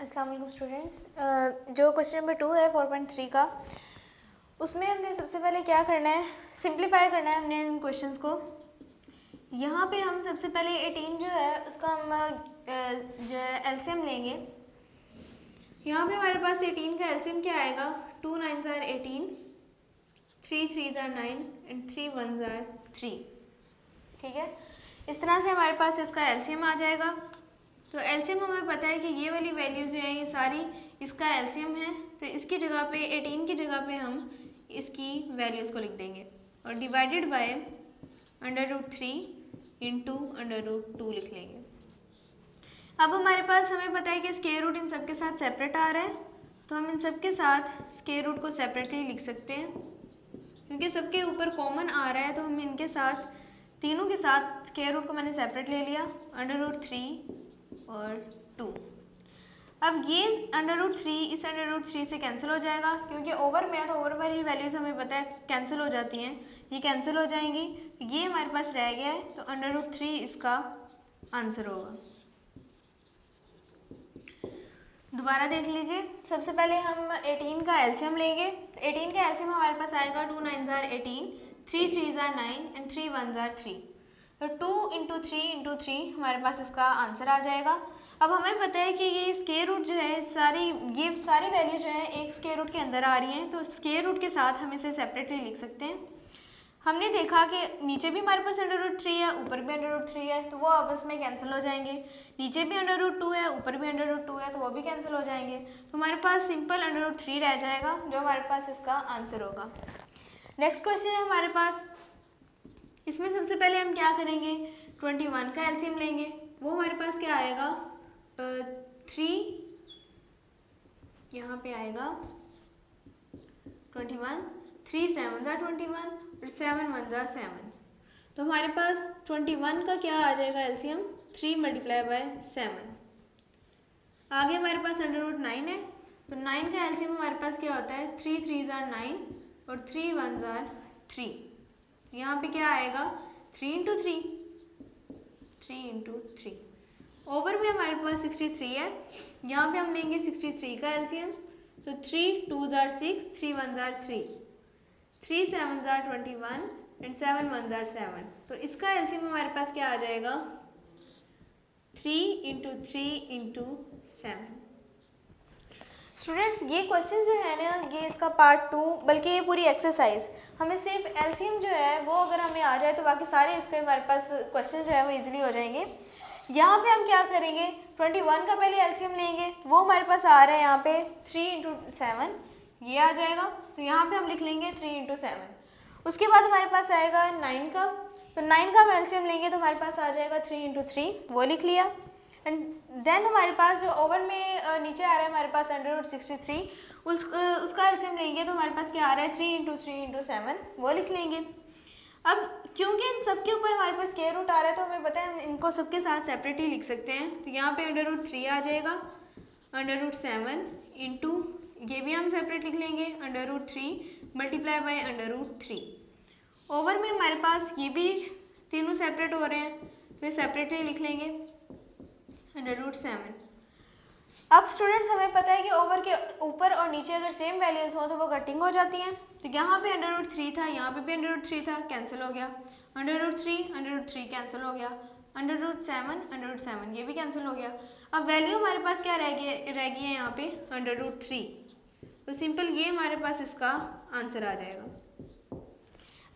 अस्सलाम वालेकुम स्टूडेंट्स। जो क्वेश्चन नंबर 2 है 4.3 का, उसमें हमने सबसे पहले क्या करना है, सिंप्लीफाई करना है हमने इन क्वेश्चंस को। यहाँ पे हम सबसे पहले 18 जो है उसका हम जो है एलसीएम लेंगे। यहाँ पे हमारे पास 18 का एलसीएम क्या आएगा, 2 9s are 18, 3 3s are 9 and 3 1s are 3। ठीक है, इस तरह से हमारे पास इसका एलसीएम आ जाएगा। तो एलसीएम हमें पता है कि ये वाली वैल्यूज़ जो है ये सारी इसका एलसीएम है, तो इसकी जगह पे 18 की जगह पे हम इसकी वैल्यूज़ को लिख देंगे और डिवाइडेड बाय √3 इंटू √2 लिख लेंगे। अब हमारे पास हमें पता है कि स्क्वायर रूट इन सब के साथ सेपरेट आ रहा है, तो हम इन सब के साथ स्क्वायर रूट को सेपरेटली लिख सकते हैं। क्योंकि सबके ऊपर कॉमन आ रहा है तो हम इनके साथ तीनों के साथ स्क्वायर रूट को मैंने सेपरेट ले लिया, √3 और 2। अब ये √3 इस √3 से कैंसिल हो जाएगा, क्योंकि ओवर में है तो ओवर वाली वैल्यूज़ हमें पता है कैंसिल हो जाती हैं, ये कैंसिल हो जाएंगी। ये हमारे पास रह गया है, तो √3 इसका आंसर होगा। दोबारा देख लीजिए, सबसे पहले हम 18 का एलसीएम लेंगे। 18 का एलसीएम हमारे पास आएगा 2 9s are 18, 3 3s are 9 and 3 1s are 3। तो 2 × 3 × 3 हमारे पास इसका आंसर आ जाएगा। अब हमें पता है कि ये स्क्वायर रूट जो है ये सारी वैल्यू जो है एक स्क्वायर रूट के अंदर आ रही हैं, तो स्क्वायर रूट के साथ हम इसे सेपरेटली लिख सकते हैं। हमने देखा कि नीचे भी हमारे पास √3 है, ऊपर भी √3 है, तो वो आपस में कैंसिल हो जाएंगे। नीचे भी √2 है, ऊपर भी √2 है, तो वो भी कैंसिल हो जाएंगे। तो हमारे पास सिंपल √3 रह जाएगा, जो हमारे पास इसका आंसर होगा। नेक्स्ट क्वेश्चन है हमारे पास, इसमें सबसे पहले हम क्या करेंगे, 21 का एलसीएम लेंगे। वो हमारे पास क्या आएगा, 3 यहाँ पे आएगा 21, 3 7s are 21 और 7 1s are 7। तो हमारे पास 21 का क्या आ जाएगा एलसीएम, 3 × 7। आगे हमारे पास √9 है, तो 9 का एलसीएम हमारे पास क्या होता है, 3 3s are 9 और 3 1s are 3। यहाँ पे क्या आएगा, 3 × 3, 3 × 3। ओवर में हमारे पास 63 है, यहाँ पे हम लेंगे 63 का एलसीएम। तो 3 2s are 6, 3 1s are 3, 3 7s are 21 and 7 1s are 7। तो इसका एलसीएम हमारे पास क्या आ जाएगा, 3 × 3 × 7। स्टूडेंट्स ये क्वेश्चन जो है ना, ये इसका पार्ट 2, बल्कि ये पूरी एक्सरसाइज हमें सिर्फ एलसीएम जो है वो अगर हमें आ जाए तो बाकी सारे इसके हमारे पास क्वेश्चन जो है वो इजीली हो जाएंगे। यहाँ पे हम क्या करेंगे, 21 का पहले एलसीएम लेंगे, वो हमारे पास आ रहा है यहाँ पे 3 × 7, ये आ जाएगा। तो यहाँ पे हम लिख लेंगे 3 × 7। उसके बाद हमारे पास आएगा 9 का, तो 9 का हम एलसीएम लेंगे तो हमारे पास आ जाएगा 3 × 3, वो लिख लिया। एंड देन हमारे पास जो ओवर में नीचे आ रहा है हमारे पास √63, उसका एलसीएम लेंगे तो हमारे पास क्या आ रहा है, 3 × 3 × 7, वो लिख लेंगे। अब क्योंकि इन सब के ऊपर हमारे पास स्क्वायर रूट आ रहा है तो हमें पता है इनको सबके साथ सेपरेट ही लिख सकते हैं। तो यहाँ पे √3 आ जाएगा, √7 इंटू ये भी हम सेपरेट लिख लेंगे, √3 मल्टीप्लाई बाय √3। ओवर में हमारे पास ये भी तीनों सेपरेट हो रहे हैं, तो सेपरेटली लिख लेंगे √7। अब स्टूडेंट्स हमें पता है कि ओवर के ऊपर और नीचे अगर सेम वैल्यूज हो तो वो कटिंग हो जाती हैं। तो यहाँ पे √3 था, यहाँ पे भी √3 था, कैंसिल हो गया, √3 कैंसिल हो गया, √7 ये भी कैंसिल हो गया। अब वैल्यू हमारे पास क्या रह गई है यहाँ पे, √3। तो सिंपल ये हमारे पास इसका आंसर आ जाएगा।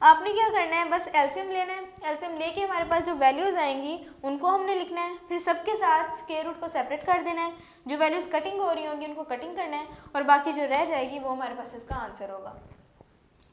आपने क्या करना है, बस एलसीएम लेना है, एलसीएम लेके हमारे पास जो वैल्यूज़ आएंगी उनको हमने लिखना है, फिर सबके साथ स्क्वायर रूट को सेपरेट कर देना है, जो वैल्यूज़ कटिंग हो रही होंगी उनको कटिंग करना है और बाकी जो रह जाएगी वो हमारे पास इसका आंसर होगा।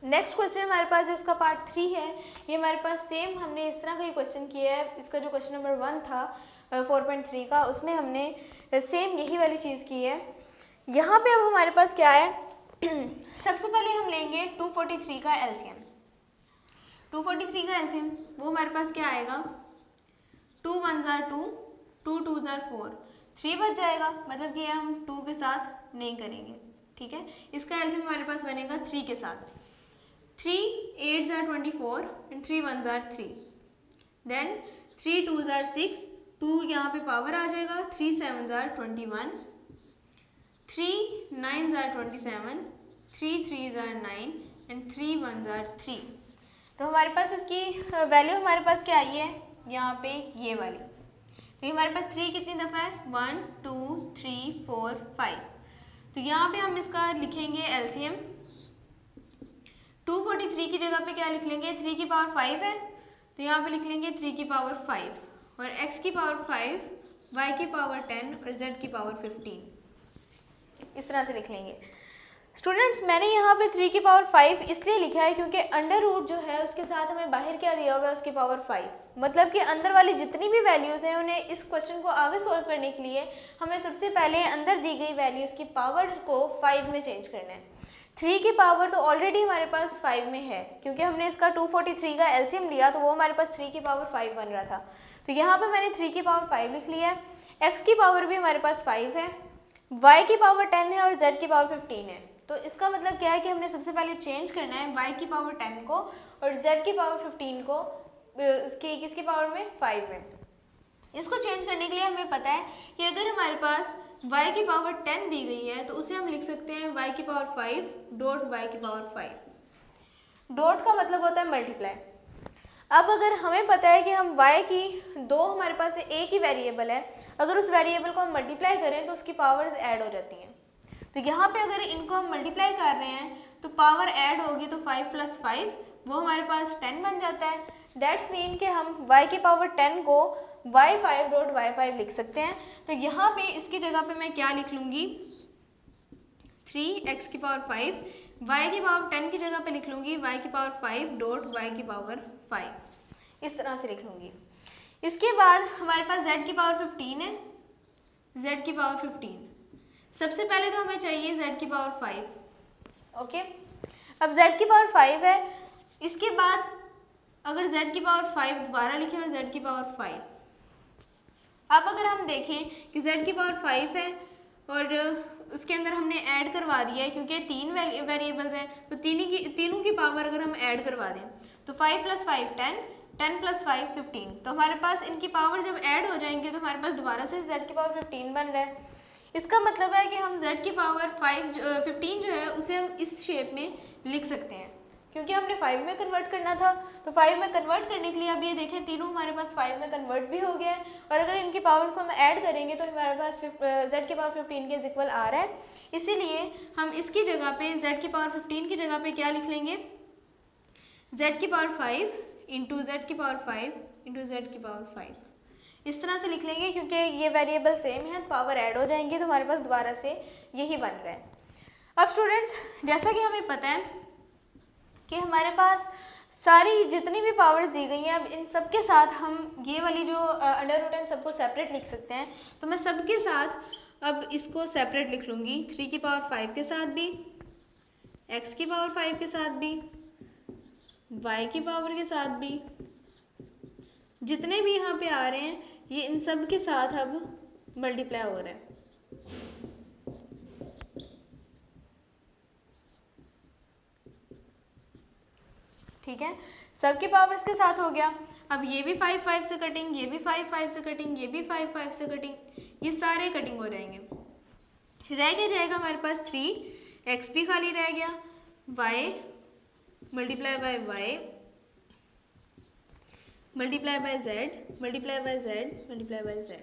नेक्स्ट क्वेश्चन हमारे पास जो इसका पार्ट 3 है, ये हमारे पास सेम हमने इस तरह का ही क्वेश्चन किया है। इसका जो क्वेश्चन नंबर 1 था 4.3 का, उसमें हमने सेम यही वाली चीज़ की है। यहाँ पे अब हमारे पास क्या है, सबसे पहले हम लेंगे 243 का एलसीएम। 243 का एलसीएम वो हमारे पास क्या आएगा, 2 1s are 2, 2 2s are 4, 3 बच जाएगा, मतलब कि हम 2 के साथ नहीं करेंगे। ठीक है, इसका एलसीएम हमारे पास बनेगा 3 के साथ। 3 8s are 24 and 3 1s are 3, then 3 2s are 6, 2 यहाँ पे पावर आ जाएगा, 3 7s are 21 3 9s are 27, 3 3s are 9 and 3 1s are 3। तो हमारे पास इसकी वैल्यू हमारे पास क्या आई है यहाँ पे ये वाली। तो हमारे पास 3 कितनी दफ़ा है 1 2 3 4 5। तो यहाँ पे हम इसका लिखेंगे एलसीएम। 243 की जगह पे क्या लिख लेंगे 3 की पावर 5 है तो यहाँ पे लिख लेंगे 3 की पावर 5 और x की पावर 5, y की पावर 10 और z की पावर 15। इस तरह से लिख लेंगे। स्टूडेंट्स मैंने यहाँ पे 3 की पावर 5 इसलिए लिखा है क्योंकि अंडर रूट जो है उसके साथ हमें बाहर क्या दिया हुआ है उसकी पावर 5, मतलब कि अंदर वाली जितनी भी वैल्यूज़ हैं उन्हें इस क्वेश्चन को आगे सॉल्व करने के लिए हमें सबसे पहले अंदर दी गई वैल्यूज़ की पावर को 5 में चेंज करना है। 3 की पावर तो ऑलरेडी हमारे पास 5 में है क्योंकि हमने इसका 243 का एलसीएम लिया तो वो हमारे पास 3 की पावर 5 बन रहा था। तो यहाँ पर मैंने 3 की पावर 5 लिख लिया है। x की पावर भी हमारे पास 5 है, y की पावर 10 है और z की पावर 15 है। तो इसका मतलब क्या है कि हमने सबसे पहले चेंज करना है y की पावर 10 को और z की पावर 15 को उसकी किसकी पावर में 5 में। इसको चेंज करने के लिए हमें पता है कि अगर हमारे पास y की पावर 10 दी गई है तो उसे हम लिख सकते हैं y की पावर 5 डॉट y की पावर 5। डॉट का मतलब होता है मल्टीप्लाई। अब अगर हमें पता है कि हम y की दो हमारे पास एक ही वेरिएबल है, अगर उस वेरिएबल को हम मल्टीप्लाई करें तो उसकी पावर्स ऐड हो जाती हैं। तो यहाँ पे अगर इनको हम मल्टीप्लाई कर रहे हैं तो पावर ऐड होगी तो 5 + 5 वो हमारे पास 10 बन जाता है। दैट्स मीन कि हम y की पावर 10 को y5 डॉट y5 लिख सकते हैं। तो यहाँ पे इसकी जगह पे मैं क्या लिख लूँगी 3x की पावर 5, y की पावर 10 की जगह पे लिख लूँगी y की पावर 5 डॉट y की पावर 5। इस तरह से लिख लूँगी। इसके बाद हमारे पास z की पावर 15 है, z की पावर 15। सबसे पहले तो हमें चाहिए z की पावर 5। ओके, अब z की पावर 5 है। इसके बाद अगर z की पावर 5 दोबारा लिखें और z की पावर 5, अब अगर हम देखें कि z की पावर 5 है और उसके अंदर हमने ऐड करवा दिया है क्योंकि 3 वेरिएबल्स हैं तो तीनों की पावर अगर हम ऐड करवा दें तो 5 + 5 10, 10 + 5 15। तो हमारे पास इनकी पावर जब ऐड हो जाएंगे तो हमारे पास दोबारा से z की पावर 15 बन रहा है। इसका मतलब है कि हम z की पावर 15 जो है उसे हम इस शेप में लिख सकते हैं क्योंकि हमने 5 में कन्वर्ट करना था। तो 5 में कन्वर्ट करने के लिए अब ये देखें तीनों हमारे पास 5 में कन्वर्ट भी हो गया है और अगर इनकी पावर्स को हम ऐड करेंगे तो हमारे पास z की पावर 15 के इक्वल आ रहा है। इसीलिए हम इसकी जगह पे z की पावर 15 की जगह पे क्या लिख लेंगे z की पावर 5 इंटू z की पावर 5 इंटू z की पावर 5। इस तरह से लिख लेंगे क्योंकि ये वेरिएबल सेम है, पावर ऐड हो जाएंगी तो हमारे पास दोबारा से यही बन रहा है। अब स्टूडेंट्स जैसा कि हमें पता है कि हमारे पास सारी जितनी भी पावर्स दी गई हैं अब इन सब के साथ हम ये वाली जो अंडर रूट है सबको सेपरेट लिख सकते हैं। तो मैं सबके साथ अब इसको सेपरेट लिख लूँगी 3 की पावर 5 के साथ भी, x की पावर 5 के साथ भी, y की पावर के साथ भी, जितने भी यहाँ पे आ रहे हैं ये इन सब के साथ अब मल्टीप्लाई हो रहा है। ठीक है, सबके पावर्स के साथ हो गया। अब ये भी 5 5 से कटिंग, ये भी 5 5 से कटिंग, ये भी 5 5 से कटिंग, ये सारे कटिंग हो जाएंगे। रह क्या जाएगा हमारे पास 3, x भी खाली रह गया, y multiply by y multiply by z multiply by z multiply by z।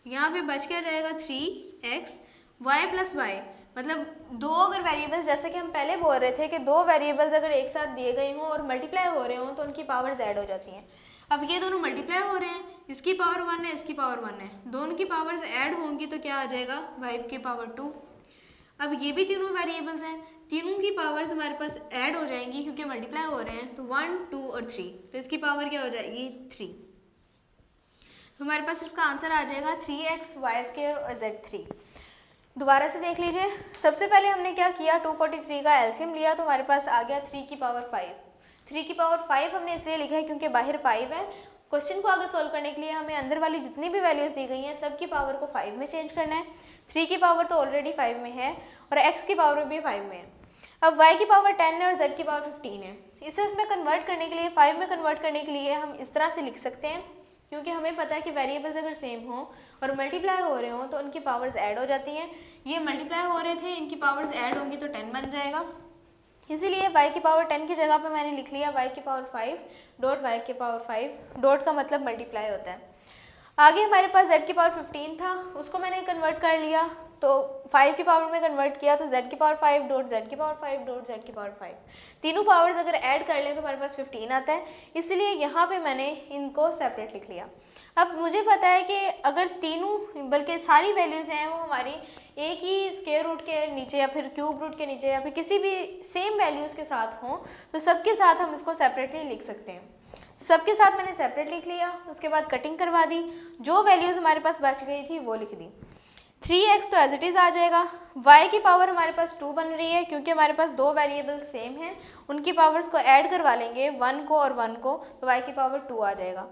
यहाँ पे बच क्या जाएगा 3x y + y, मतलब दो अगर वेरिएबल्स जैसे कि हम पहले बोल रहे थे कि दो वेरिएबल्स अगर एक साथ दिए गए हों और मल्टीप्लाई हो रहे हों तो उनकी पावर्स ऐड हो जाती हैं। अब ये दोनों मल्टीप्लाई हो रहे हैं, इसकी पावर 1 है, इसकी पावर 1 है, दोनों की पावर्स ऐड होंगी तो क्या आ जाएगा y की पावर 2। अब ये भी तीनों वेरिएबल्स हैं, तीनों की पावर्स हमारे पास ऐड हो जाएंगी क्योंकि मल्टीप्लाई हो रहे हैं तो 1 2 और 3, तो इसकी पावर क्या हो जाएगी 3। तो हमारे पास इसका आंसर आ जाएगा 3x y² और z3। दोबारा से देख लीजिए, सबसे पहले हमने क्या किया 243 का एलसीएम लिया तो हमारे पास आ गया 3 की पावर 5। 3 की पावर 5 हमने इसलिए लिखा है क्योंकि बाहर 5 है। क्वेश्चन को आगे सोल्व करने के लिए हमें अंदर वाली जितनी भी वैल्यूज़ दी गई हैं सब की पावर को 5 में चेंज करना है। 3 की पावर तो ऑलरेडी 5 में है और x की पावर भी 5 में है। अब y की पावर 10 है और z की पावर 15 है। इसे उसमें कन्वर्ट करने के लिए 5 में कन्वर्ट करने के लिए हम इस तरह से लिख सकते हैं क्योंकि हमें पता है कि वेरिएबल्स अगर सेम हो और मल्टीप्लाई हो रहे हों तो उनकी पावर्स ऐड हो जाती हैं। ये मल्टीप्लाई हो रहे थे, इनकी पावर्स ऐड होंगी तो 10 बन जाएगा। इसीलिए y की पावर 10 की जगह पे मैंने लिख लिया y की पावर 5 डॉट y की पावर 5, डॉट का मतलब मल्टीप्लाई होता है। आगे हमारे पास z की पावर 15 था, उसको मैंने कन्वर्ट कर लिया, तो 5 की पावर में कन्वर्ट किया तो z की पावर 5 डॉट z की पावर 5 डॉट z की पावर 5, तीनों पावर्स अगर ऐड कर लें तो हमारे पास 15 आता है। इसलिए यहाँ पे मैंने इनको सेपरेट लिख लिया। अब मुझे पता है कि अगर तीनों बल्कि सारी वैल्यूज़ हैं वो हमारी एक ही स्क्वायर रूट के नीचे या फिर क्यूब रूट के नीचे या फिर किसी भी सेम वैल्यूज़ के साथ हों तो सबके साथ हम इसको सेपरेटली लिख सकते हैं। सबके साथ मैंने सेपरेट लिख लिया, उसके बाद कटिंग करवा दी, जो वैल्यूज़ हमारे पास बच गई थी वो लिख दी। 3x तो एज इट इज़ आ जाएगा। y की पावर हमारे पास 2 बन रही है क्योंकि हमारे पास दो वेरिएबल सेम हैं, उनकी पावर्स को ऐड करवा लेंगे 1 को और 1 को, तो y की पावर 2 आ जाएगा।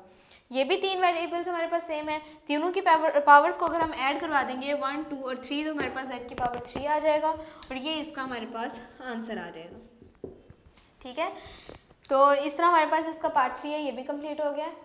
ये भी तीन वेरिएबल्स हमारे पास सेम है, तीनों की पावर्स को अगर हम ऐड करवा देंगे 1, 2 और 3 तो हमारे पास z की पावर 3 आ जाएगा और ये इसका हमारे पास आंसर आ जाएगा। ठीक है, तो इस तरह हमारे पास इसका पार्ट 3 है, ये भी कंप्लीट हो गया है।